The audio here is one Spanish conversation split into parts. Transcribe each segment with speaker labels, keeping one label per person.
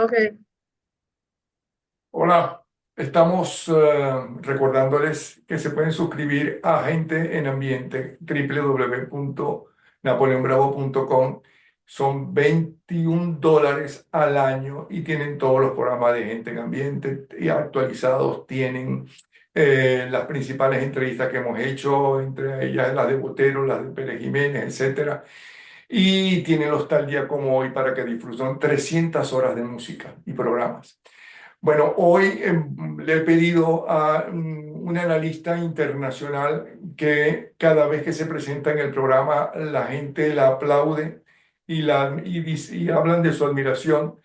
Speaker 1: Ok,
Speaker 2: Hola, estamos recordándoles que se pueden suscribir a Gente en Ambiente, www.napoleonbravo.com. Son $21 al año y tienen todos los programas de Gente en Ambiente y actualizados. Tienen las principales entrevistas que hemos hecho, entre ellas las de Botero, las de Pérez Jiménez, etcétera. Y tienen los tal día como hoy para que disfruten 300 horas de música y programas. Bueno, hoy le he pedido a un analista internacional que cada vez que se presenta en el programa la gente la aplaude y hablan de su admiración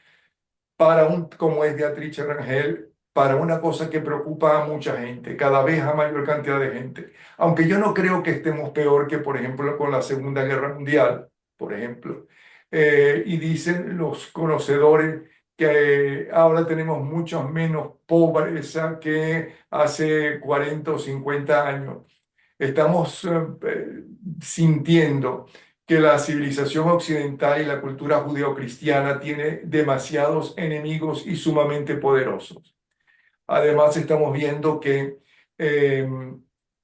Speaker 2: como es Beatriz Rangel, para una cosa que preocupa a mucha gente, cada vez a mayor cantidad de gente. Aunque yo no creo que estemos peor que, por ejemplo, con la Segunda Guerra Mundial, por ejemplo. Y dicen los conocedores que ahora tenemos mucho menos pobreza que hace 40 o 50 años. Estamos sintiendo que la civilización occidental y la cultura judeocristiana tiene demasiados enemigos y sumamente poderosos. Además, estamos viendo que eh,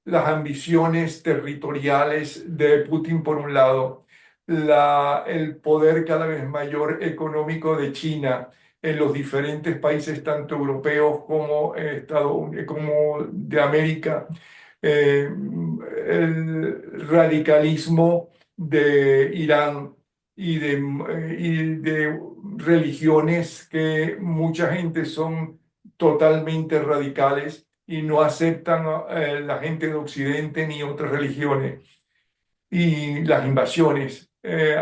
Speaker 2: las ambiciones territoriales de Putin, por un lado, el poder cada vez mayor económico de China en los diferentes países, tanto europeos como, como de América, el radicalismo de Irán y de religiones que mucha gente son totalmente radicales y no aceptan la gente de Occidente ni otras religiones. Y las invasiones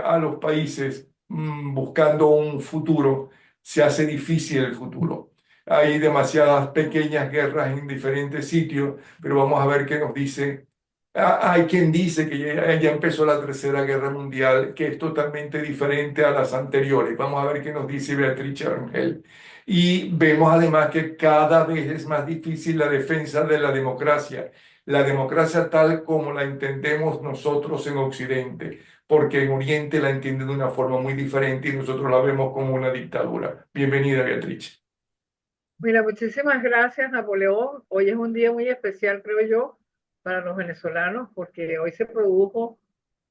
Speaker 2: a los países buscando un futuro, se hace difícil el futuro. Hay demasiadas pequeñas guerras en diferentes sitios, pero vamos a ver qué nos dice. Hay quien dice que ya empezó la Tercera Guerra Mundial, que es totalmente diferente a las anteriores. Vamos a ver qué nos dice Beatriz Rangel. Y vemos además que cada vez es más difícil la defensa de la democracia tal como la entendemos nosotros en Occidente, porque en Oriente la entienden de una forma muy diferente y nosotros la vemos como una dictadura. Bienvenida, Beatriz.
Speaker 1: mira, muchísimas gracias, Napoleón. Hoy es un día muy especial, creo yo, para los venezolanos, porque hoy se produjo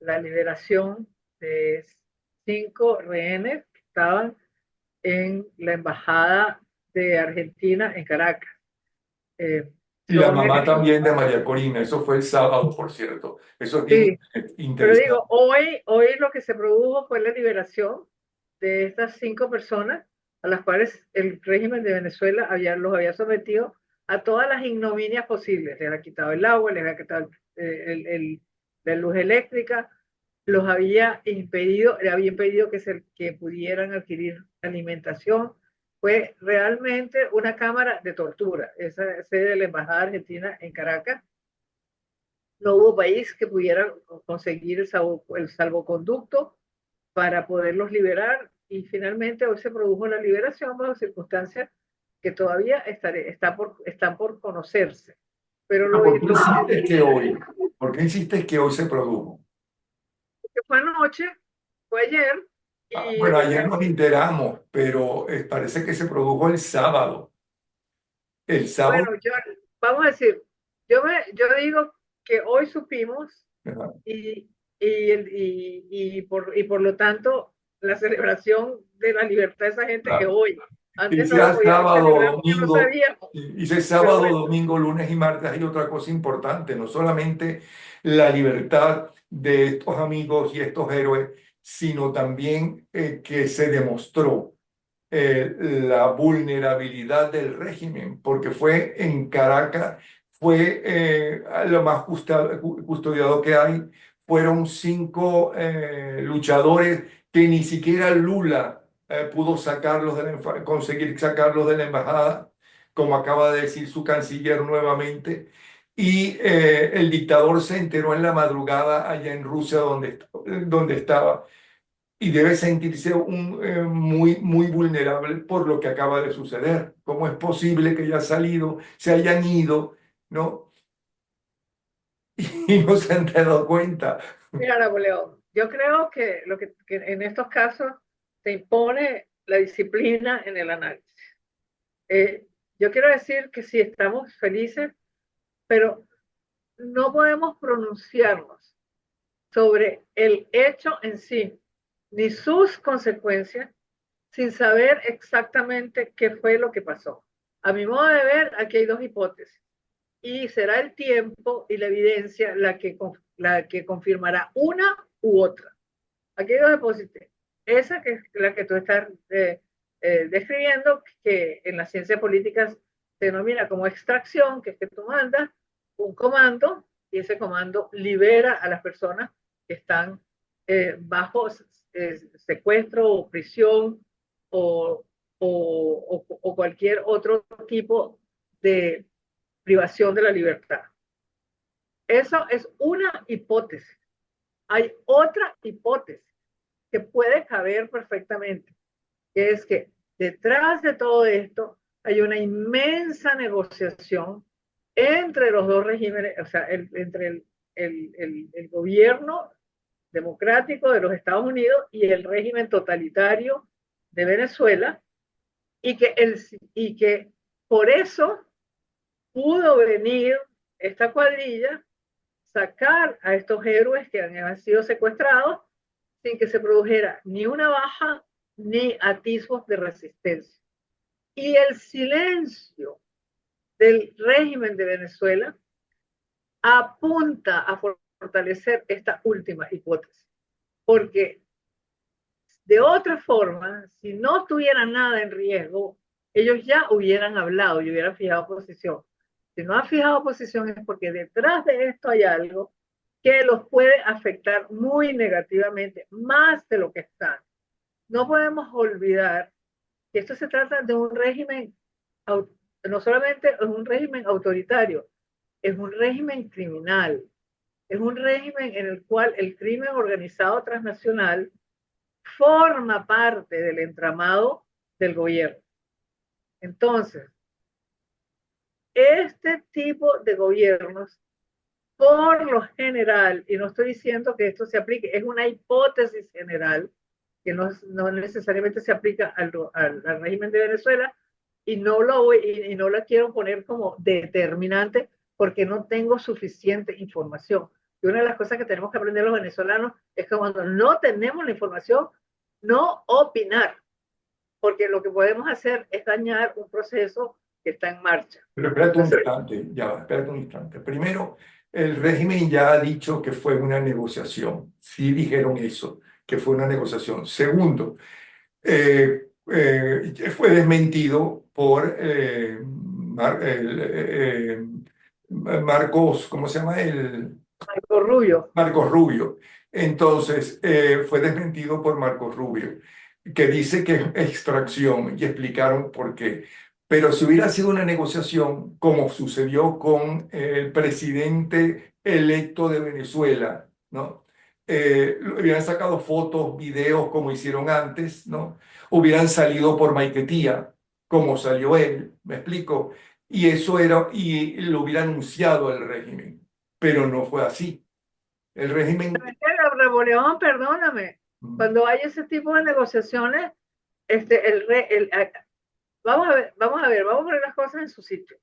Speaker 1: la liberación de 5 rehenes que estaban en la embajada de Argentina en Caracas. Eh,
Speaker 2: Y la
Speaker 1: son,
Speaker 2: mamá también de María Corina, eso fue el sábado, por cierto. Eso es bien
Speaker 1: sí, pero digo,
Speaker 2: interesante.
Speaker 1: hoy lo que se produjo fue la liberación de estas 5 personas a las cuales el régimen de Venezuela los había sometido a todas las ignominias posibles. Les había quitado el agua, les había quitado la luz eléctrica, le había impedido que pudieran adquirir alimentación. Fue realmente una cámara de tortura, esa sede de la Embajada Argentina en Caracas. No hubo país que pudiera conseguir el salvoconducto para poderlos liberar y finalmente hoy se produjo la liberación bajo circunstancias que todavía están por conocerse. Pero
Speaker 2: Pero ¿por qué
Speaker 1: lo
Speaker 2: insistes que hoy? ¿Por qué insistes que hoy se produjo?
Speaker 1: que fue anoche, fue ayer, y
Speaker 2: Bueno, ayer nos enteramos, pero parece que se produjo el sábado. El sábado.
Speaker 1: bueno, vamos a decir, yo digo que hoy supimos
Speaker 2: ¿Verdad?
Speaker 1: y, y por lo tanto la celebración de la libertad de esa gente es
Speaker 2: Claro.
Speaker 1: hoy. Antes no la
Speaker 2: Sea
Speaker 1: podíamos
Speaker 2: sábado,
Speaker 1: celebrar porque no
Speaker 2: domingo,
Speaker 1: sabíamos,
Speaker 2: dice
Speaker 1: pero
Speaker 2: sábado,
Speaker 1: bueno.
Speaker 2: domingo, lunes y martes, hay otra cosa importante, no solamente la libertad de estos amigos y estos héroes, sino también que se demostró la vulnerabilidad del régimen, porque fue en Caracas, fue lo más custodiado que hay, fueron 5 luchadores que ni siquiera Lula pudo conseguir sacarlos de la embajada, como acaba de decir su canciller nuevamente. Y el dictador se enteró en la madrugada allá en Rusia donde estaba y debe sentirse muy, muy vulnerable por lo que acaba de suceder. ¿Cómo es posible que haya salido, se hayan ido, ¿no? Y no se han dado cuenta.
Speaker 1: Mira, Napoleón, yo creo que que en estos casos se impone. la disciplina en el análisis. Yo quiero decir que sí estamos felices, pero no podemos pronunciarnos sobre el hecho en sí, ni sus consecuencias, sin saber exactamente qué fue lo que pasó. A mi modo de ver, aquí hay dos hipótesis. Y será el tiempo y la evidencia la que confirmará una u otra. Aquí hay dos hipótesis. Esa que es la que tú estás describiendo, que en las ciencias políticas se denomina como extracción, que es que tú mandas un comando y ese comando libera a las personas que están bajo secuestro o prisión o, o cualquier otro tipo de privación de la libertad. Eso es una hipótesis. Hay otra hipótesis que puede caber perfectamente, que es que detrás de todo esto hay una inmensa negociación entre los dos regímenes, o sea, entre el gobierno democrático de los Estados Unidos y el régimen totalitario de Venezuela, y que por eso pudo venir esta cuadrilla, sacar a estos héroes que han sido secuestrados sin que se produjera ni una baja ni atisbos de resistencia. Y el silencio del régimen de Venezuela apunta a fortalecer esta última hipótesis, porque de otra forma, si no tuviera nada en riesgo, ellos ya hubieran hablado y hubieran fijado posición. Si no han fijado posición es porque detrás de esto hay algo que los puede afectar muy negativamente, más de lo que están. No podemos olvidar que esto se trata de un régimen, no solamente es un régimen autoritario, es un régimen criminal, es un régimen en el cual el crimen organizado transnacional forma parte del entramado del gobierno. Entonces, este tipo de gobiernos, por lo general, y no estoy diciendo que esto se aplique, es una hipótesis general, que no necesariamente se aplica al régimen de Venezuela, y no la quiero poner como determinante porque no tengo suficiente información. Y una de las cosas que tenemos que aprender los venezolanos es que cuando no tenemos la información, no opinar, porque lo que podemos hacer es dañar un proceso que está en marcha.
Speaker 2: Pero espérate un
Speaker 1: Entonces,
Speaker 2: instante, ya va, espérate un instante. Primero, el régimen ya ha dicho que fue una negociación. Sí dijeron eso, que fue una negociación. Segundo, fue desmentido por Marcos, ¿cómo se llama?
Speaker 1: Marco Rubio,
Speaker 2: Marcos Rubio. Entonces, fue desmentido por Marcos Rubio, que dice que es extracción y explicaron por qué. Pero si hubiera sido una negociación, como sucedió con el presidente electo de Venezuela, ¿no? Hubieran sacado fotos, videos como hicieron antes, ¿no? Hubieran salido por Maiquetía, como salió él, ¿me explico? Y eso era, y lo hubiera anunciado el régimen, pero no fue así. El régimen,
Speaker 1: Napoleón, perdóname, cuando hay ese tipo de negociaciones, vamos a ver, vamos a poner las cosas en su sitio.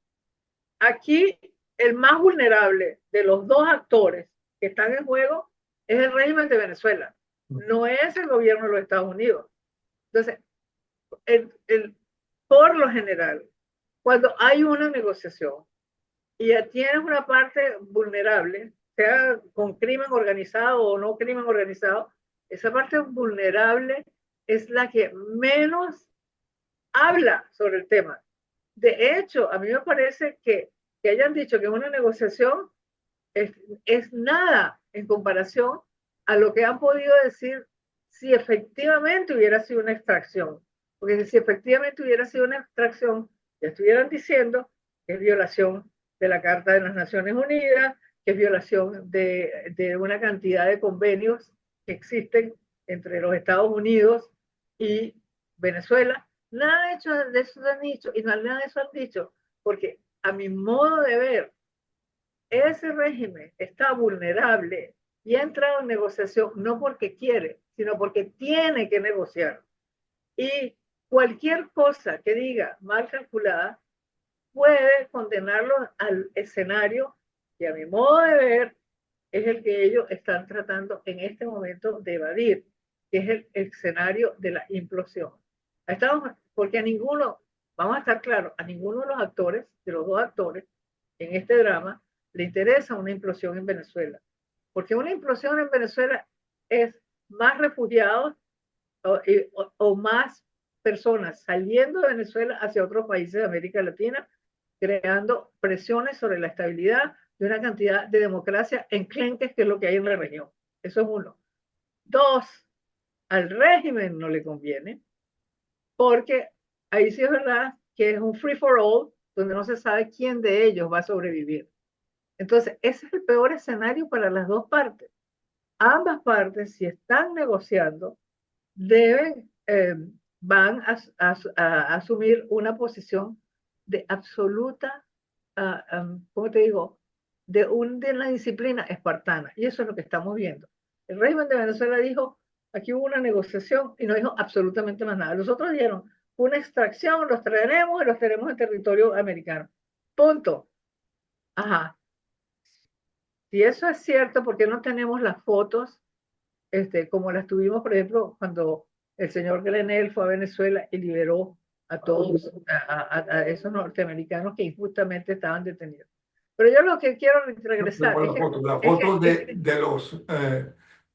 Speaker 1: Aquí el más vulnerable de los dos actores que están en juego es el régimen de Venezuela, no es el gobierno de los Estados Unidos. Entonces, por lo general, cuando hay una negociación y ya tienes una parte vulnerable, sea con crimen organizado o no crimen organizado, esa parte vulnerable es la que menos habla sobre el tema. De hecho, a mí me parece que hayan dicho que una negociación es nada en comparación a lo que han podido decir si efectivamente hubiera sido una extracción. Porque si efectivamente hubiera sido una extracción, ya estuvieran diciendo que es violación de la Carta de las Naciones Unidas, que es violación de una cantidad de convenios que existen entre los Estados Unidos y Venezuela. Nada de, hecho, de eso han dicho, y nada de eso han dicho, porque a mi modo de ver, ese régimen está vulnerable y ha entrado en negociación no porque quiere, sino porque tiene que negociar. Y cualquier cosa que diga mal calculada puede condenarlos al escenario que a mi modo de ver es el que ellos están tratando en este momento de evadir, que es el escenario de la implosión. Estamos, porque a ninguno, vamos a estar claros, a ninguno de los actores, de los dos actores, en este drama, le interesa una implosión en Venezuela. Porque una implosión en Venezuela es más refugiados o más personas saliendo de Venezuela hacia otros países de América Latina, creando presiones sobre la estabilidad de una cantidad de democracia enclenques que es lo que hay en la región. Eso es uno. Dos, al régimen no le conviene, porque ahí sí es verdad que es un free for all, donde no se sabe quién de ellos va a sobrevivir. Entonces, ese es el peor escenario para las dos partes. Ambas partes, si están negociando, deben, van a asumir una posición de absoluta, ¿cómo te digo? De una disciplina espartana. Y eso es lo que estamos viendo. El régimen de Venezuela dijo, aquí hubo una negociación y no dijo absolutamente más nada. Los otros dijeron, una extracción, los traeremos y los tenemos en territorio americano. Punto. Ajá. Si eso es cierto, ¿por qué no tenemos las fotos como las tuvimos, por ejemplo, cuando el señor Grenell fue a Venezuela y liberó a todos, a esos norteamericanos que injustamente estaban detenidos? Pero yo lo que quiero regresar es
Speaker 2: La
Speaker 1: que,
Speaker 2: foto de los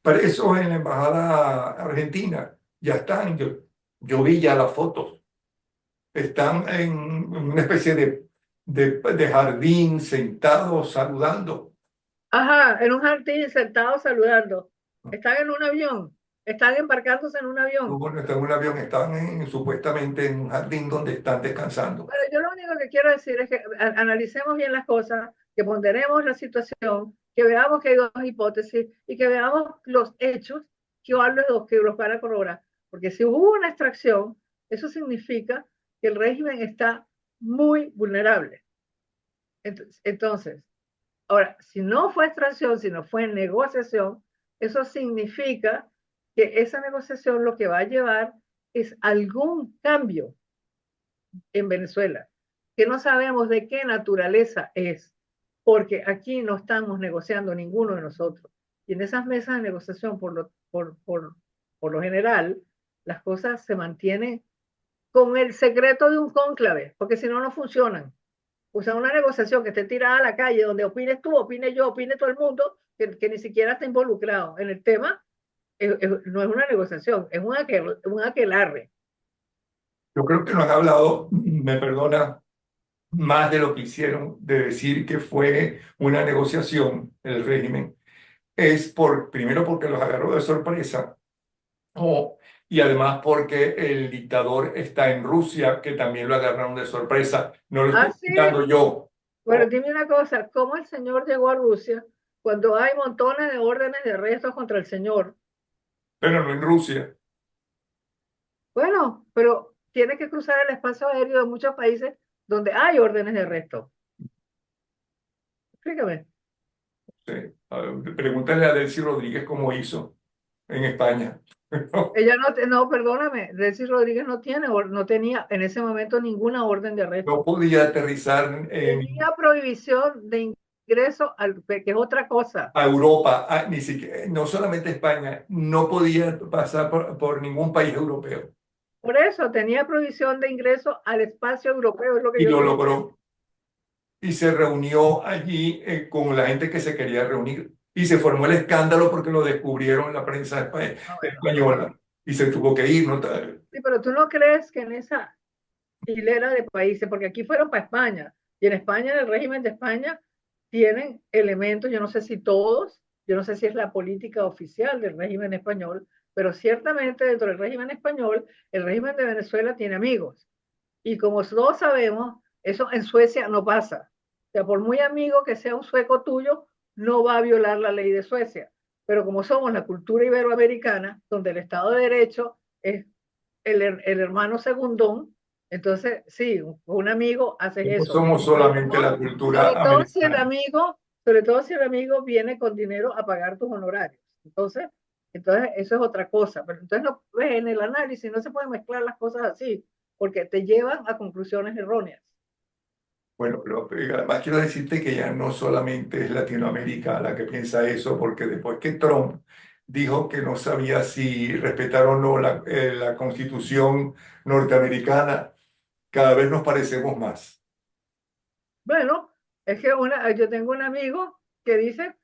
Speaker 2: presos en la embajada argentina ya están. Yo vi ya las fotos. Están en una especie de jardín, sentados, saludando.
Speaker 1: ajá, en un jardín sentados saludando, están en un avión, están embarcándose en un avión.
Speaker 2: Luego no están en un avión, están supuestamente en un jardín donde están descansando.
Speaker 1: Pero yo lo único que quiero decir es que analicemos bien las cosas, que ponderemos la situación, que veamos que hay dos hipótesis y que veamos los hechos que los van a corroborar. Porque si hubo una extracción, eso significa que el régimen está muy vulnerable. Entonces, ahora, si no fue extracción, sino fue negociación, eso significa que esa negociación lo que va a llevar es algún cambio en Venezuela, que no sabemos de qué naturaleza es, porque aquí no estamos negociando ninguno de nosotros. Y en esas mesas de negociación, por lo general, las cosas se mantienen con el secreto de un cónclave, porque si no, no funcionan. O sea, una negociación que esté tirada a la calle, donde opines tú, opine yo, opine todo el mundo, que ni siquiera está involucrado en el tema, no es una negociación, es un aquelarre.
Speaker 2: Yo creo que no han hablado, me perdona, más de lo que hicieron, de decir que fue una negociación el régimen. Es primero porque los agarró de sorpresa, y además porque el dictador está en Rusia, que también lo agarraron de sorpresa. No lo estoy
Speaker 1: Ah, sí.
Speaker 2: contando yo,
Speaker 1: Bueno, dime una cosa, ¿cómo el señor llegó a Rusia cuando hay montones de órdenes de arrestos contra el señor?
Speaker 2: pero no en Rusia.
Speaker 1: Bueno, pero tiene que cruzar el espacio aéreo de muchos países donde hay órdenes de arresto. Explícame.
Speaker 2: Sí. Pregúntale a Delcy Rodríguez cómo hizo en España.
Speaker 1: Ella no, perdóname, Delcy Rodríguez no tenía en ese momento ninguna orden de
Speaker 2: No
Speaker 1: arresto.
Speaker 2: podía aterrizar
Speaker 1: Tenía prohibición de ingreso, que es otra cosa.
Speaker 2: a Europa, ni siquiera, no solamente España, no podía pasar por ningún país europeo.
Speaker 1: Por eso tenía prohibición de ingreso al espacio europeo, es lo que
Speaker 2: Y
Speaker 1: yo
Speaker 2: lo
Speaker 1: estoy diciendo.
Speaker 2: logró. Y se reunió allí con la gente que se quería reunir. Y se formó el escándalo porque lo descubrieron en la prensa
Speaker 1: Ah, bueno,
Speaker 2: española. Y se tuvo que ir, ¿no?
Speaker 1: sí, pero tú no crees que en esa hilera de países, porque aquí fueron para España, y en España, en el régimen de España, tienen elementos, yo no sé si todos, yo no sé si es la política oficial del régimen español, pero ciertamente dentro del régimen español, el régimen de Venezuela tiene amigos. Y como todos sabemos, eso en Suecia no pasa. O sea, por muy amigo que sea un sueco tuyo, no va a violar la ley de Suecia. Pero como somos la cultura iberoamericana, donde el Estado de Derecho es el hermano segundón, entonces sí, un amigo hace
Speaker 2: No
Speaker 1: eso.
Speaker 2: somos
Speaker 1: Sobre
Speaker 2: solamente
Speaker 1: todo,
Speaker 2: la cultura americana.
Speaker 1: sobre todo si el amigo viene con dinero a pagar tus honorarios. Entonces, Entonces, eso es otra cosa. Pero entonces, no, ves, en el análisis no se pueden mezclar las cosas así, porque te llevan a conclusiones erróneas.
Speaker 2: Bueno, pero además quiero decirte que ya no solamente es Latinoamérica la que piensa eso, porque después que Trump dijo que no sabía si respetar o no la Constitución norteamericana, cada vez nos parecemos más.
Speaker 1: Bueno, es que yo tengo un amigo que dice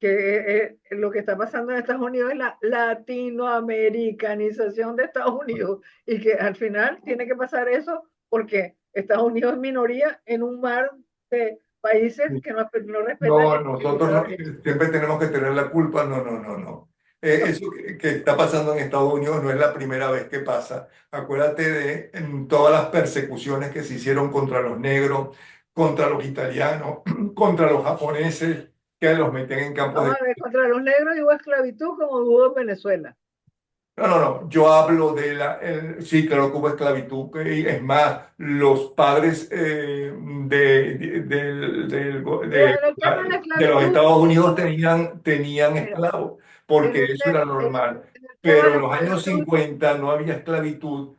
Speaker 1: que lo que está pasando en Estados Unidos es la latinoamericanización de Estados Unidos y que al final tiene que pasar eso porque Estados Unidos es minoría en un mar de países que no respetan
Speaker 2: No,
Speaker 1: el
Speaker 2: nosotros
Speaker 1: Estado de Derecho.
Speaker 2: siempre tenemos que tener la culpa. No, no, no, no. Eso que está pasando en Estados Unidos no es la primera vez que pasa. Acuérdate de todas las persecuciones que se hicieron contra los negros, contra los italianos, contra los japoneses, que los metían en campos
Speaker 1: Vamos
Speaker 2: de...
Speaker 1: a ver, contra los negros hubo esclavitud como hubo en Venezuela.
Speaker 2: No, no, no. Yo hablo de sí, claro que hubo esclavitud. Es más, los padres
Speaker 1: Mira, en el tema de la
Speaker 2: de los
Speaker 1: esclavitud,
Speaker 2: Estados Unidos tenían
Speaker 1: mira,
Speaker 2: esclavos,
Speaker 1: en
Speaker 2: porque
Speaker 1: el,
Speaker 2: eso era
Speaker 1: en
Speaker 2: normal.
Speaker 1: el tema
Speaker 2: Pero
Speaker 1: de
Speaker 2: en
Speaker 1: la
Speaker 2: los años
Speaker 1: esclavitud,
Speaker 2: 50 no había esclavitud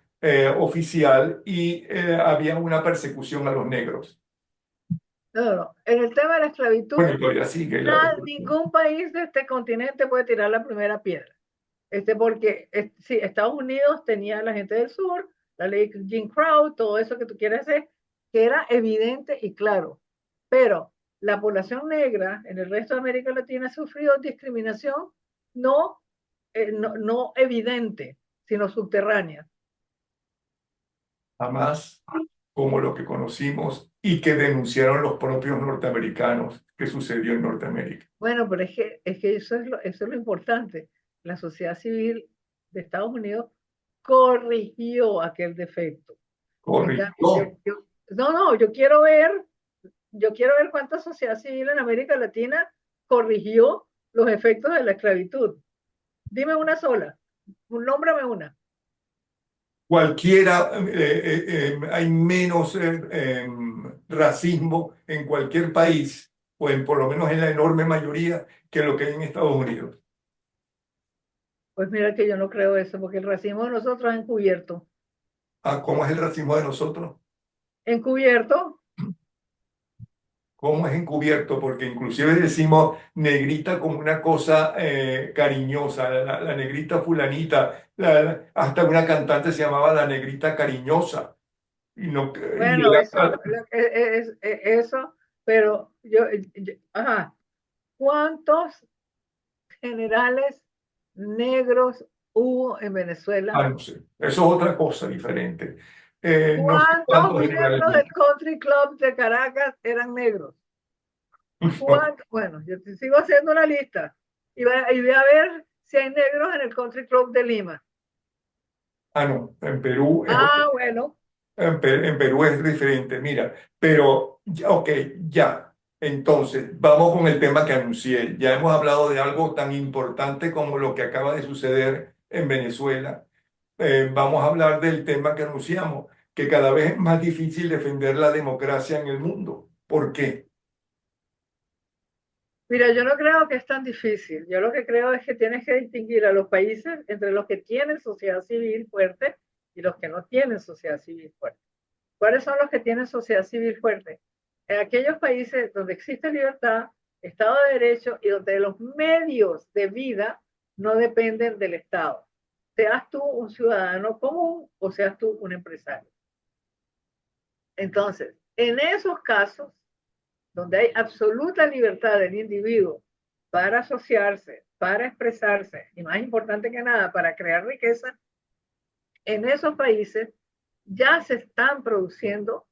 Speaker 2: oficial y había una persecución a los negros.
Speaker 1: no, no, en el tema de la esclavitud,
Speaker 2: Bueno, y todavía sigue
Speaker 1: ningún país de este continente puede tirar la primera piedra. Porque sí, Estados Unidos tenía a la gente del sur, la ley Jim Crow, todo eso que tú quieres hacer, que era evidente y claro. Pero la población negra en el resto de América Latina ha sufrido discriminación no, no evidente, sino subterránea.
Speaker 2: jamás como lo que conocimos y que denunciaron los propios norteamericanos que sucedió en Norteamérica.
Speaker 1: Bueno, pero es que eso es lo importante. La sociedad civil de Estados Unidos corrigió aquel defecto. En cambio,
Speaker 2: Corrigió.
Speaker 1: no, no, yo quiero ver cuánta sociedad civil en América Latina corrigió los efectos de la esclavitud. Dime una sola, nómbrame una.
Speaker 2: Cualquiera, hay menos racismo en cualquier país, o por lo menos en la enorme mayoría, que lo que hay en Estados Unidos.
Speaker 1: Pues mira que yo no creo eso, porque el racismo de nosotros es encubierto.
Speaker 2: Ah, ¿cómo es el racismo de nosotros?
Speaker 1: Encubierto,
Speaker 2: ¿Cómo es encubierto? Porque inclusive decimos negrita como una cosa cariñosa, la negrita fulanita, hasta una cantante se llamaba la negrita cariñosa. Y no, y
Speaker 1: bueno, eso,
Speaker 2: era,
Speaker 1: eso, pero ajá, ¿cuántos generales negros hubo en Venezuela?
Speaker 2: no sé, eso es otra cosa diferente. No sé
Speaker 1: ¿Cuántos
Speaker 2: cuántos generales
Speaker 1: miembros
Speaker 2: hubo.
Speaker 1: del Country Club de Caracas eran negros? ¿Cuántos? Bueno, yo te sigo haciendo una lista y voy a ver si hay negros en el Country Club de Lima.
Speaker 2: Ah, no, en Perú es,
Speaker 1: Ah, bueno,
Speaker 2: en Perú es diferente, mira, pero, ok, ya. Entonces, vamos con el tema que anuncié. Ya hemos hablado de algo tan importante como lo que acaba de suceder en Venezuela. Vamos a hablar del tema que anunciamos, que cada vez es más difícil defender la democracia en el mundo. ¿Por qué?
Speaker 1: mira, yo no creo que es tan difícil. Yo lo que creo es que tienes que distinguir a los países entre los que tienen sociedad civil fuerte y los que no tienen sociedad civil fuerte. ¿Cuáles son los que tienen sociedad civil fuerte? En aquellos países donde existe libertad, Estado de Derecho y donde los medios de vida no dependen del Estado. Seas tú un ciudadano común o seas tú un empresario. Entonces, en esos casos, donde hay absoluta libertad del individuo para asociarse, para expresarse y más importante que nada, para crear riqueza, en esos países ya se están produciendo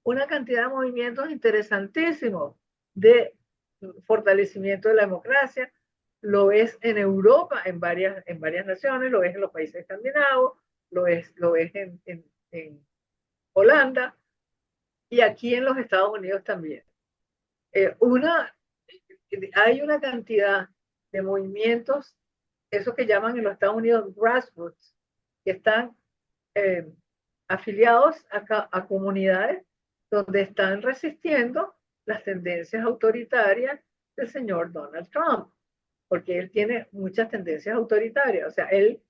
Speaker 1: una cantidad de movimientos interesantísimos de fortalecimiento de la democracia. Lo es en Europa, en varias naciones, lo es en los países escandinavos, lo es en Holanda y aquí en los Estados Unidos también. Eh, una, Hay una cantidad de movimientos, eso que llaman en los Estados Unidos grassroots, que están eh, afiliados a comunidades donde están resistiendo las tendencias autoritarias del señor Donald Trump. porque él tiene muchas tendencias autoritarias. O sea, él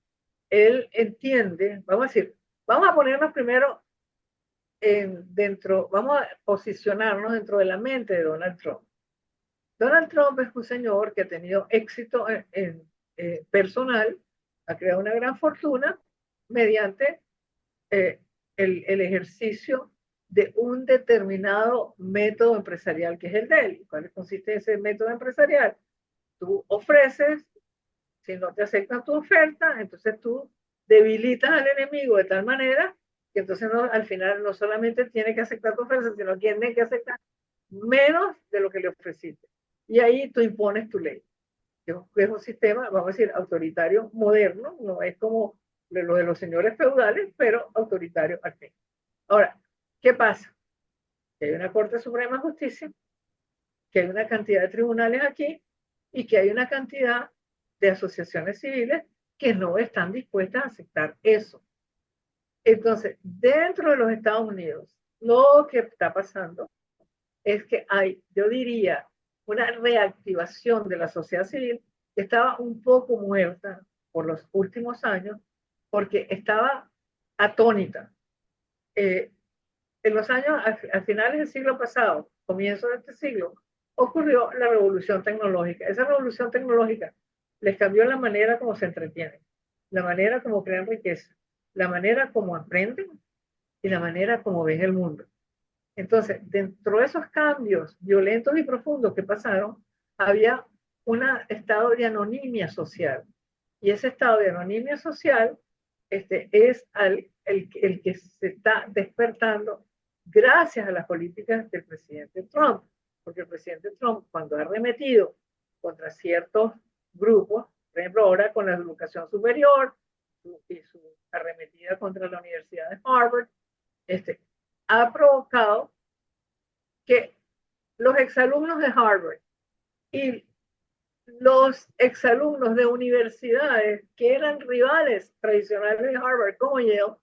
Speaker 1: entiende, vamos a decir, vamos a ponernos primero vamos a posicionarnos dentro de la mente de Donald Trump. Donald Trump es un señor que ha tenido éxito personal, ha creado una gran fortuna mediante eh, el ejercicio de un determinado método empresarial que es el de él. ¿Cuál consiste ese método empresarial? Tú ofreces, si no te aceptan tu oferta, entonces tú debilitas al enemigo de tal manera que entonces al final no solamente tiene que aceptar tu oferta, sino que tiene que aceptar menos de lo que le ofreciste. Y ahí tú impones tu ley. Es un sistema, vamos a decir, autoritario moderno, no es como lo de los señores feudales, pero autoritario al fin. Ahora, ¿qué pasa? Que hay una Corte Suprema de Justicia, que hay una cantidad de tribunales aquí y que hay una cantidad de asociaciones civiles que no están dispuestas a aceptar eso. Entonces, dentro de los Estados Unidos, lo que está pasando es que hay, yo diría, una reactivación de la sociedad civil que estaba un poco muerta por los últimos años porque estaba atónita. En los años, a finales del siglo pasado, comienzo de este siglo, ocurrió la revolución tecnológica. Esa revolución tecnológica les cambió la manera como se entretienen, la manera como crean riqueza, la manera como aprenden y la manera como ven el mundo. Entonces, dentro de esos cambios violentos y profundos que pasaron, había un estado de anonimia social. Y ese estado de anonimia social es el que se está despertando gracias a las políticas del presidente Trump. Porque el presidente Trump, cuando ha arremetido contra ciertos grupos, por ejemplo, ahora con la educación superior y su arremetida contra la Universidad de Harvard, ha provocado que los exalumnos de Harvard y los exalumnos de universidades que eran rivales tradicionales de Harvard como Yale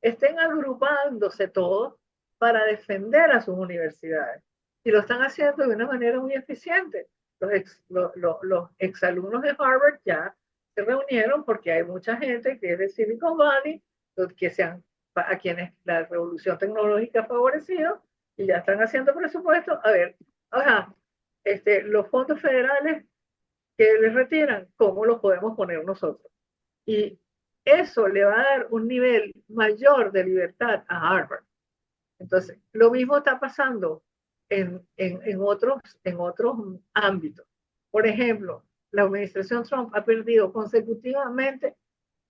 Speaker 1: estén agrupándose todos para defender a sus universidades. Y lo están haciendo de una manera muy eficiente. Los exalumnos de Harvard ya se reunieron porque hay mucha gente que es de Silicon Valley, a quienes la revolución tecnológica ha favorecido y ya están haciendo presupuestos. A ver, ajá, los fondos federales que les retiran, ¿cómo los podemos poner nosotros? Y eso le va a dar un nivel mayor de libertad a Harvard. Entonces, lo mismo está pasando en otros ámbitos. Por ejemplo, la administración Trump ha perdido consecutivamente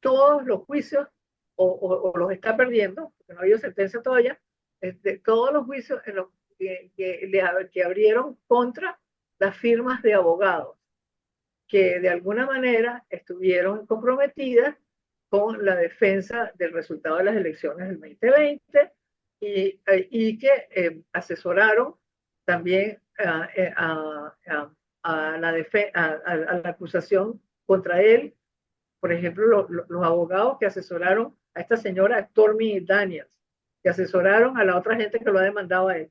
Speaker 1: todos los juicios, o los está perdiendo, porque no ha habido sentencia todavía, todos los juicios en los que abrieron contra las firmas de abogados que de alguna manera estuvieron comprometidas con la defensa del resultado de las elecciones del 2020 y que asesoraron también a la acusación contra él. Por ejemplo, los abogados que asesoraron a esta señora Stormy Daniels, que asesoraron a la otra gente que lo ha demandado a él.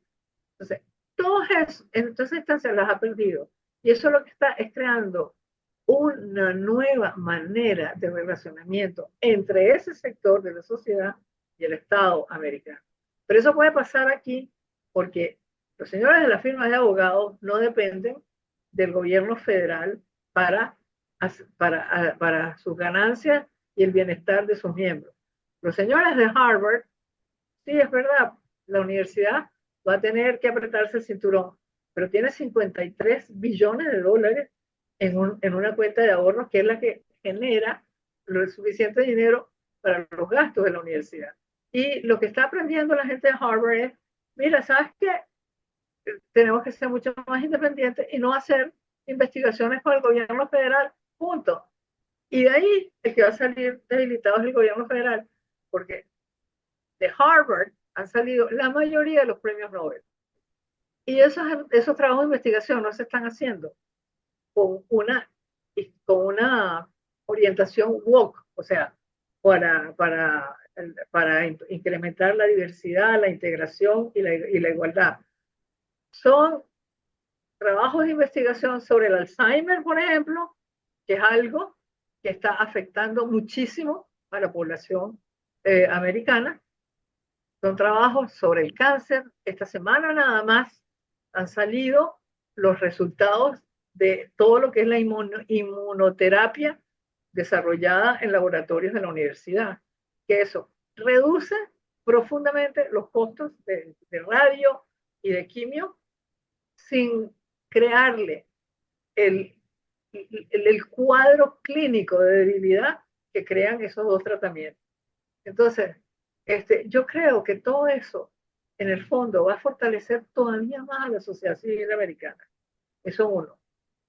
Speaker 1: Entonces, todas esas instancias las ha perdido. Y eso lo que está es creando una nueva manera de relacionamiento entre ese sector de la sociedad y el Estado americano. Pero eso puede pasar aquí porque los señores de la firma de abogados no dependen del gobierno federal para, para sus ganancias y el bienestar de sus miembros. Los señores de Harvard, sí, es verdad, la universidad va a tener que apretarse el cinturón, pero tiene 53 billones de dólares en una cuenta de ahorros que es la que genera lo suficiente dinero para los gastos de la universidad. Y lo que está aprendiendo la gente de Harvard es, mira, ¿sabes qué? Tenemos que ser mucho más independientes y no hacer investigaciones con el gobierno federal, punto. Y de ahí el que va a salir debilitado es el gobierno federal, porque de Harvard han salido la mayoría de los premios Nobel. Y esos trabajos de investigación no se están haciendo con una orientación woke, o sea, para incrementar la diversidad, la integración y la igualdad. Son trabajos de investigación sobre el Alzheimer, por ejemplo, que es algo que está afectando muchísimo a la población americana. Son trabajos sobre el cáncer. Esta semana nada más han salido los resultados de todo lo que es la inmunoterapia desarrollada en laboratorios de la universidad, que eso reduce profundamente los costos de radio y de quimio sin crearle el, el cuadro clínico de debilidad que crean esos dos tratamientos. Entonces, yo creo que todo eso, en el fondo, va a fortalecer todavía más a la sociedad civil americana. Eso uno.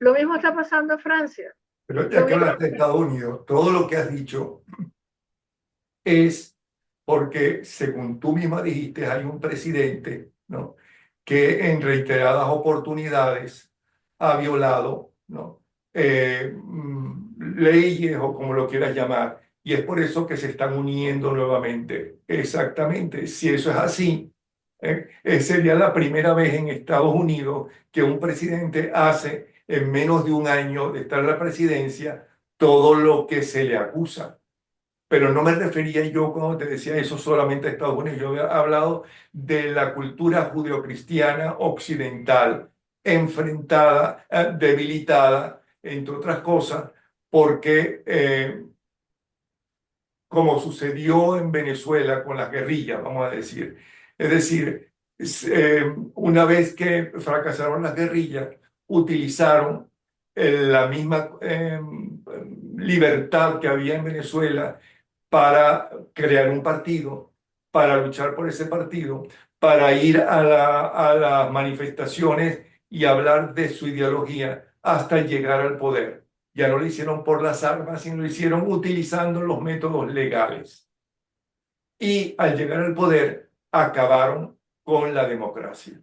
Speaker 1: Lo mismo está pasando en Francia.
Speaker 2: Pero ya
Speaker 1: Lo
Speaker 2: que
Speaker 1: mismo,
Speaker 2: hablaste de Estados Unidos, todo lo que has dicho es porque, según tú misma dijiste, hay un presidente, ¿no?, que en reiteradas oportunidades ha violado, ¿no?, leyes o como lo quieras llamar, y es por eso que se están uniendo nuevamente. Exactamente, si eso es así, sería la primera vez en Estados Unidos que un presidente hace en menos de un año de estar en la presidencia todo lo que se le acusa. Pero no me refería yo, cuando te decía eso, solamente a Estados Unidos. Yo había hablado de la cultura judeocristiana occidental, enfrentada, debilitada, entre otras cosas, porque, como sucedió en Venezuela con las guerrillas, vamos a decir, es decir, una vez que fracasaron las guerrillas, utilizaron la misma libertad que había en Venezuela para crear un partido, para luchar por ese partido, para ir a las manifestaciones y hablar de su ideología hasta llegar al poder. Ya no lo hicieron por las armas, sino lo hicieron utilizando los métodos legales. Y al llegar al poder, acabaron con la democracia.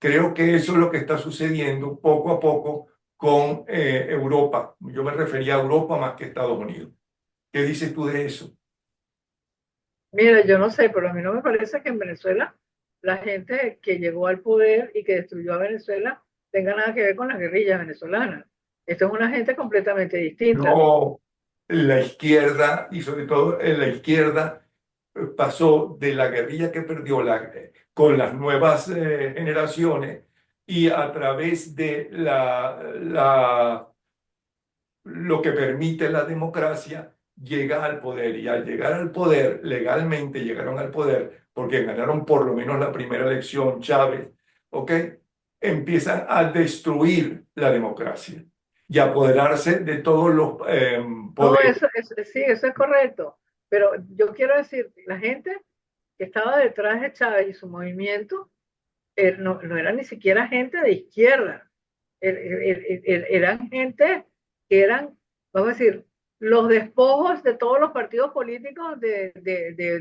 Speaker 2: Creo que eso es lo que está sucediendo poco a poco con Europa. Yo me refería a Europa más que a Estados Unidos. ¿Qué dices tú de eso?
Speaker 1: mira, yo no sé, pero a mí no me parece que en Venezuela la gente que llegó al poder y que destruyó a Venezuela tenga nada que ver con las guerrillas venezolanas. Esto es una gente completamente distinta.
Speaker 2: No, la izquierda, y sobre todo en la izquierda, pasó de la guerrilla que perdió con las nuevas generaciones y a través de lo que permite la democracia, llega al poder. Y al llegar al poder, legalmente llegaron al poder, porque ganaron por lo menos la primera elección Chávez, ¿ok? Empiezan a destruir la democracia y a apoderarse de todos los
Speaker 1: No,
Speaker 2: poderes.
Speaker 1: sí, eso es correcto. Pero yo quiero decir, la gente que estaba detrás de Chávez y su movimiento no, no era ni siquiera gente de izquierda. Eran gente que eran, vamos a decir, los despojos de todos los partidos políticos de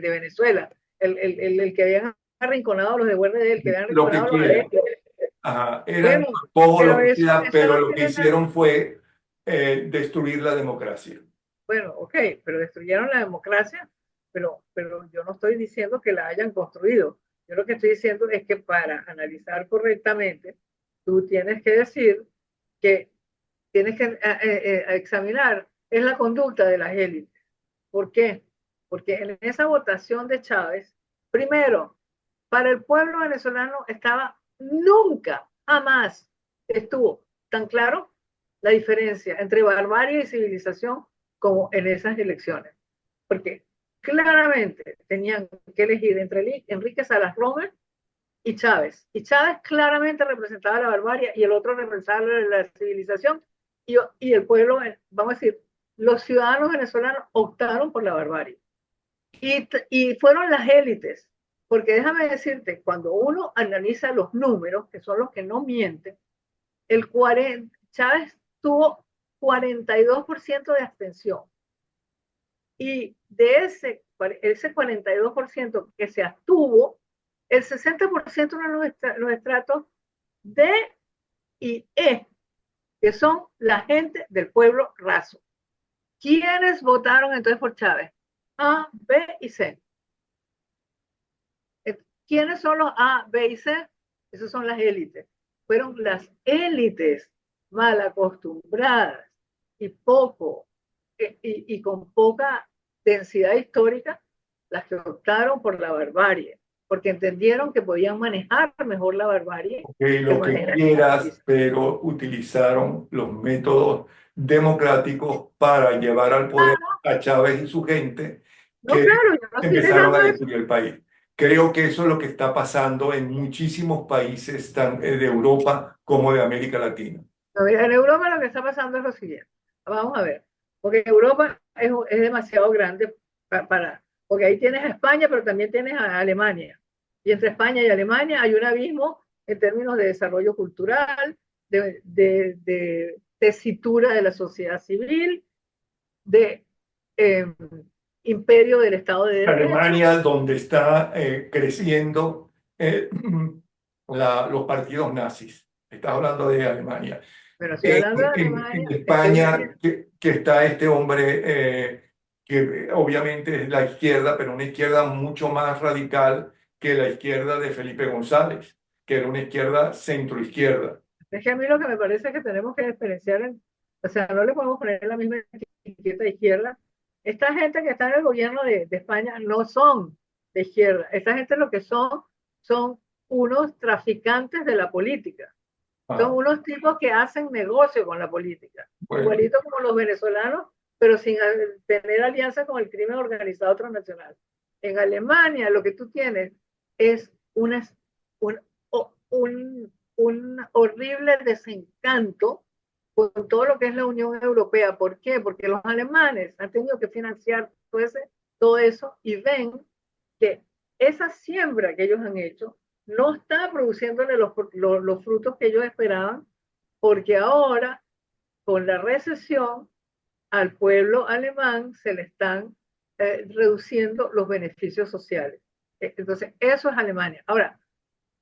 Speaker 1: Venezuela. El que habían arrinconado a los de Verde, el que habían
Speaker 2: Lo que
Speaker 1: arrinconado a los
Speaker 2: quieran.
Speaker 1: adeptos.
Speaker 2: Ajá, eran
Speaker 1: Bueno,
Speaker 2: todos lo
Speaker 1: pero
Speaker 2: que
Speaker 1: eso,
Speaker 2: sea,
Speaker 1: eso
Speaker 2: pero
Speaker 1: no
Speaker 2: lo que
Speaker 1: tiene nada.
Speaker 2: hicieron fue destruir la democracia.
Speaker 1: Bueno, ok, pero destruyeron la democracia, pero yo no estoy diciendo que la hayan construido. Yo lo que estoy diciendo es que para analizar correctamente, tú tienes que decir que tienes que examinar es la conducta de las élites. ¿Por qué? Porque en esa votación de Chávez, primero, para el pueblo venezolano estaba nunca, jamás estuvo tan claro la diferencia entre barbarie y civilización como en esas elecciones. Porque claramente tenían que elegir entre Enrique Salas Romer y Chávez. Y Chávez claramente representaba la barbarie y el otro representaba la civilización. Y el pueblo, vamos a decir, los ciudadanos venezolanos optaron por la barbarie. Y fueron las élites, porque déjame decirte, cuando uno analiza los números, que son los que no mienten, Chávez tuvo 42% de abstención. Y de ese 42% que se abstuvo, el 60% eran los estratos D y E, que son la gente del pueblo raso. ¿Quiénes votaron entonces por Chávez? A, B y C. ¿Quiénes son los A, B y C? Esas son las élites. Fueron las élites mal acostumbradas y poco, y con poca densidad histórica, las que optaron por la barbarie, porque entendieron que podían manejar mejor la barbarie que
Speaker 2: Lo que
Speaker 1: manejar la
Speaker 2: quieras,
Speaker 1: justicia.
Speaker 2: pero utilizaron los métodos democráticos para llevar al poder
Speaker 1: Claro,
Speaker 2: a Chávez y su gente
Speaker 1: no,
Speaker 2: que
Speaker 1: claro, yo no estoy
Speaker 2: empezaron
Speaker 1: negando
Speaker 2: a
Speaker 1: eso.
Speaker 2: destruir el país. Creo que eso es lo que está pasando en muchísimos países, de Europa como de América Latina.
Speaker 1: No, mira, en Europa lo que está pasando es lo siguiente. Vamos a ver, porque Europa es demasiado grande porque ahí tienes a España, pero también tienes a Alemania. Y entre España y Alemania hay un abismo en términos de desarrollo cultural, de tesitura de la sociedad civil, de eh, imperio del Estado de Derecho.
Speaker 2: Alemania, donde está creciendo eh, los partidos nazis. Estás hablando de Alemania.
Speaker 1: Pero estoy hablando de
Speaker 2: En
Speaker 1: Alemania, estoy diciendo,
Speaker 2: España, que está este hombre que obviamente es la izquierda, pero una izquierda mucho más radical que la izquierda de Felipe González, que era una izquierda centroizquierda.
Speaker 1: es que a mí lo que me parece es que tenemos que diferenciar, o sea, no le podemos poner la misma etiqueta de izquierda. Esta gente que está en el gobierno de España no son de izquierda. Esta gente lo que son unos traficantes de la política. Son
Speaker 2: Ah,
Speaker 1: unos tipos que hacen negocio con la política,
Speaker 2: bueno,
Speaker 1: igualito como los venezolanos, pero sin tener alianza con el crimen organizado transnacional. En Alemania lo que tú tienes es un, un horrible desencanto con todo lo que es la Unión Europea. ¿Por qué? Porque los alemanes han tenido que financiar todo eso y ven que esa siembra que ellos han hecho no está produciéndole los frutos que ellos esperaban, porque ahora, con la recesión, al pueblo alemán se le están reduciendo los beneficios sociales. Entonces, eso es Alemania. Ahora,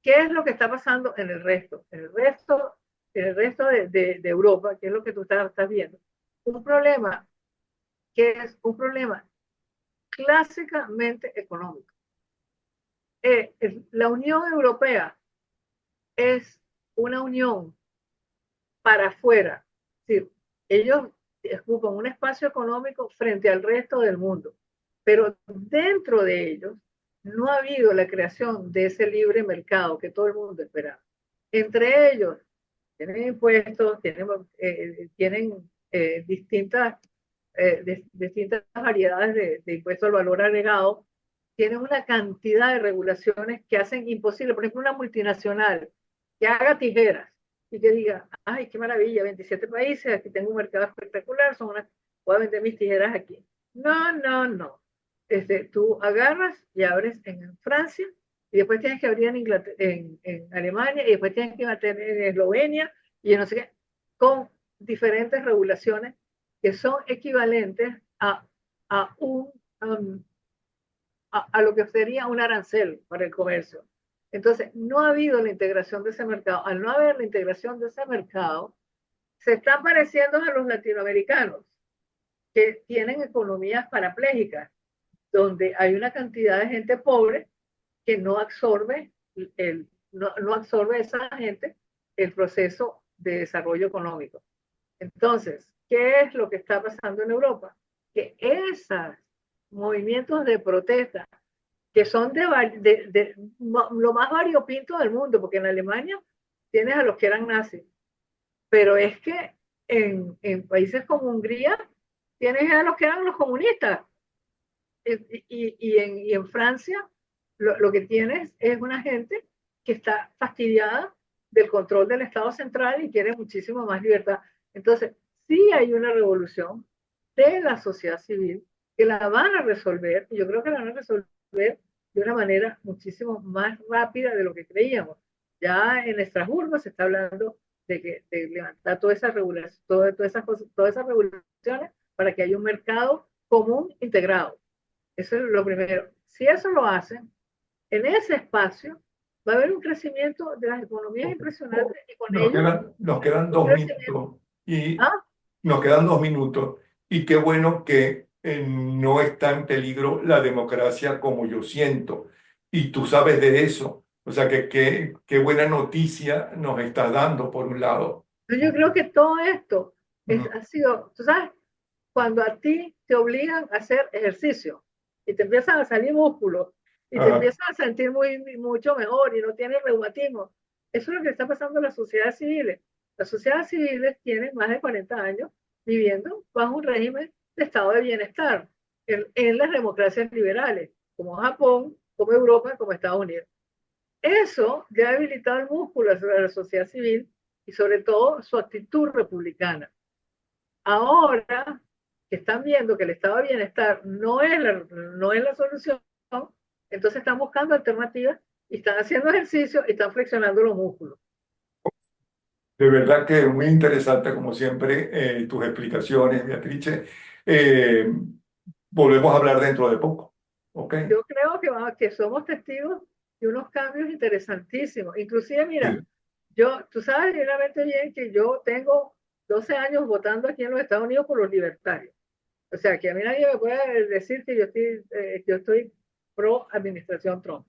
Speaker 1: ¿qué es lo que está pasando en el resto? En el resto de Europa, que es lo que tú estás viendo. Un problema que es un problema clásicamente económico. La Unión Europea es una unión para afuera. Es decir, ellos ocupan un espacio económico frente al resto del mundo, pero dentro de ellos no ha habido la creación de ese libre mercado que todo el mundo esperaba. Entre ellos tienen impuestos, tienen distintas variedades de impuestos al valor agregado, tienen una cantidad de regulaciones que hacen imposible, por ejemplo, una multinacional que haga tijeras y que diga, ay, qué maravilla, 27 países, aquí tengo un mercado espectacular, voy a vender mis tijeras aquí. No, no, no. Tú agarras y abres en Francia y después tienes que abrir en Alemania y después tienes que abrir en Eslovenia y no sé qué, con diferentes regulaciones que son equivalentes a um, a lo que sería un arancel para el comercio. Entonces, no ha habido la integración de ese mercado. Al no haber la integración de ese mercado, se están pareciendo a los latinoamericanos, que tienen economías parapléjicas, donde hay una cantidad de gente pobre que no absorbe esa gente el proceso de desarrollo económico. Entonces, ¿qué es lo que está pasando en Europa? Que esos movimientos de protesta, que son lo más variopinto del mundo, porque en Alemania tienes a los que eran nazis, pero es que en países como Hungría tienes a los que eran los comunistas, y en Francia lo que tienes es una gente que está fastidiada del control del Estado central y quiere muchísimo más libertad. Entonces, sí hay una revolución de la sociedad civil que la van a resolver, y yo creo que la van a resolver de una manera muchísimo más rápida de lo que creíamos. Ya en Estrasburgo se está hablando de levantar todas esas regulaciones, todas esas regulaciones para que haya un mercado común integrado. Eso es lo primero. Si eso lo hacen, en ese espacio va a haber un crecimiento de las economías impresionante y con ello
Speaker 2: nos quedan
Speaker 1: un
Speaker 2: dos
Speaker 1: crecimiento.
Speaker 2: minutos y
Speaker 1: Ah,
Speaker 2: nos quedan 2 minutos y qué bueno que no está en peligro la democracia como yo siento. Y tú sabes de eso. O sea, qué buena noticia nos estás dando por un lado.
Speaker 1: yo creo que todo esto
Speaker 2: Ujú.
Speaker 1: Ha sido, tú sabes, cuando a ti te obligan a hacer ejercicio y te empiezan a salir músculos y te
Speaker 2: Ajá.
Speaker 1: empiezas a sentir mucho mejor y no tienes reumatismo. Eso es lo que está pasando en las sociedades civiles. Las sociedades civiles tienen más de 40 años viviendo bajo un régimen de estado de bienestar en las democracias liberales, como Japón, como Europa, como Estados Unidos. Eso le ha habilitado el músculo a la sociedad civil y sobre todo su actitud republicana. Ahora que están viendo que el estado de bienestar no es la solución, entonces están buscando alternativas y están haciendo ejercicio y están flexionando los músculos.
Speaker 2: De verdad que muy interesante, como siempre, tus explicaciones, Beatrice. Eh, Volvemos a hablar dentro de poco. ¿Ok?
Speaker 1: Yo creo que somos testigos de unos cambios interesantísimos. Inclusive, mira,
Speaker 2: Sí.
Speaker 1: tú sabes realmente bien que yo tengo 12 años votando aquí en los Estados Unidos por los libertarios. O sea, que a mí nadie me puede decir que yo estoy pro administración Trump.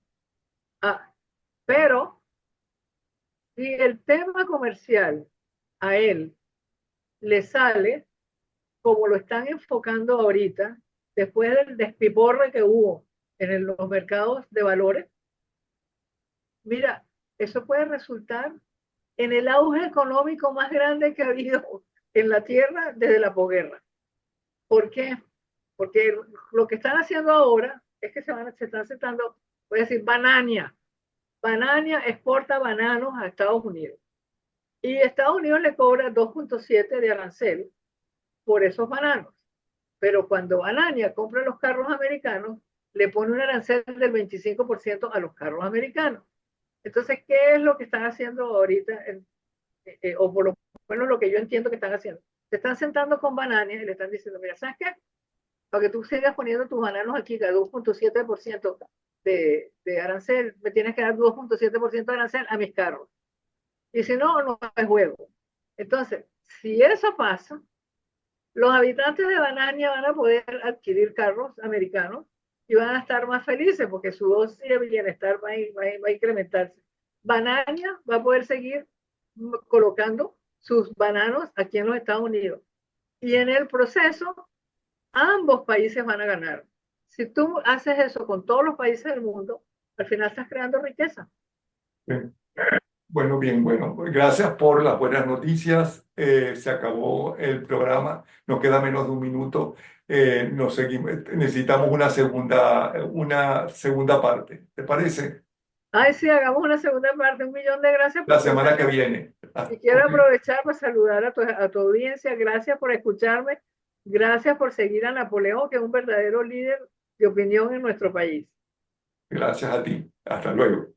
Speaker 1: Ah, pero si el tema comercial a él le sale como lo están enfocando ahorita, después del despiporre que hubo los mercados de valores, mira, eso puede resultar en el auge económico más grande que ha habido en la Tierra desde la posguerra. ¿Por qué? Porque lo que están haciendo ahora es que se están aceptando, voy a decir, Banania. Banania exporta bananos a Estados Unidos. Y Estados Unidos le cobra 2.7 de arancel por esos bananos. Pero cuando Banania compra los carros americanos, le pone un arancel del 25% a los carros americanos. Entonces, ¿qué es lo que están haciendo ahorita? O por lo menos lo que yo entiendo que están haciendo. Se están sentando con Banania y le están diciendo, mira, ¿sabes qué? Para que tú sigas poniendo tus bananos aquí a 2.7% de arancel, me tienes que dar 2.7% de arancel a mis carros. Y si no, no hay juego. Entonces, si eso pasa, los habitantes de Banania van a poder adquirir carros americanos y van a estar más felices porque su dosis de bienestar va a incrementarse. Banania va a poder seguir colocando sus bananos aquí en los Estados Unidos. Y en el proceso, ambos países van a ganar. Si tú haces eso con todos los países del mundo, al final estás creando riqueza.
Speaker 2: Bien. Bueno, bien, bueno. Gracias por las buenas noticias. Se acabó el programa. Nos queda menos de un minuto. Nos seguimos. Necesitamos una segunda parte. ¿Te parece?
Speaker 1: Ay, sí, hagamos una segunda parte. 1 millón de gracias
Speaker 2: La
Speaker 1: por
Speaker 2: semana que
Speaker 1: pensar.
Speaker 2: viene. Ah,
Speaker 1: Y quiero
Speaker 2: ok.
Speaker 1: aprovechar para saludar a tu audiencia. Gracias por escucharme. Gracias por seguir a Napoleón, que es un verdadero líder de opinión en nuestro país.
Speaker 2: Gracias a ti. Hasta luego.